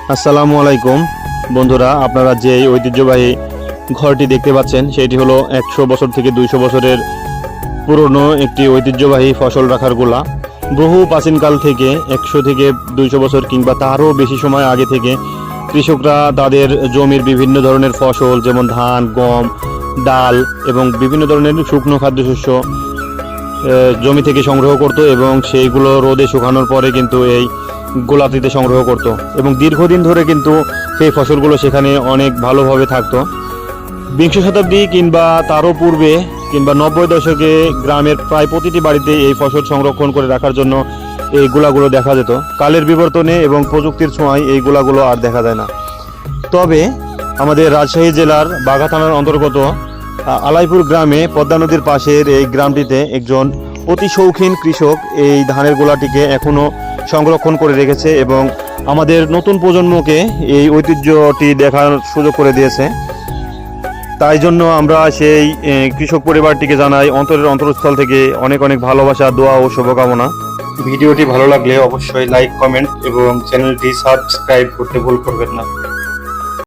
আসসালামু আলাইকুম বন্ধুরা, আপনারা যে ঐতিহ্যবাহী ঘরটি দেখতে পাচ্ছেন সেটি হলো 100 বছর থেকে 200 বছরের পুরনো একটি ঐতিহ্যবাহী ফসল রাখার গোলা। বহু প্রাচীনকাল থেকে 100 থেকে 200 বছর কিংবা তারও বেশি সময় আগে থেকে কৃষকরা তাদের জমির বিভিন্ন ধরনের ফসল যেমন ধান, গম, ডাল এবং বিভিন্ন ধরনের শুকনো খাদ্যশস্য জমি থেকে সংগ্রহ করত এবং সেইগুলো রোদে শুকানোর পরে কিন্তু এই গোলাটিতে সংগ্রহ করত এবং দীর্ঘদিন ধরে কিন্তু সেই ফসলগুলো সেখানে অনেক ভালোভাবে থাকতো। বিংশ শতাব্দী কিংবা তারও পূর্বে কিংবা 90 দশকে গ্রামের প্রায় প্রতিটি বাড়িতে এই ফসল সংরক্ষণ করে রাখার জন্য এই গোলাগুলো দেখা যেত। কালের বিবর্তনে এবং প্রযুক্তির ছোঁয়ায় এই গোলাগুলো আর দেখা যায় না। তবে আমাদের রাজশাহী জেলার বাঘা থানার অন্তর্গত আলাইপুর গ্রামে পদ্মা নদীর পাশের এই গ্রামটিতে একজন অতি শৌখিন কৃষক এই ধানের গোলাটিকে এখনও সংরক্ষণ করে রেখেছে এবং আমাদের নতুন প্রজন্মকে এই ঐতিহ্যটি দেখার সুযোগ করে দিয়েছে। তাই জন্য আমরা সেই কৃষক পরিবারটিকে জানাই অন্তরের অন্তরস্থল থেকে অনেক অনেক ভালোবাসা, দোয়া ও শুভকামনা। ভিডিওটি ভালো লাগলে অবশ্যই লাইক, কমেন্ট এবং চ্যানেলটি সাবস্ক্রাইব করতে ভুল করবেন না।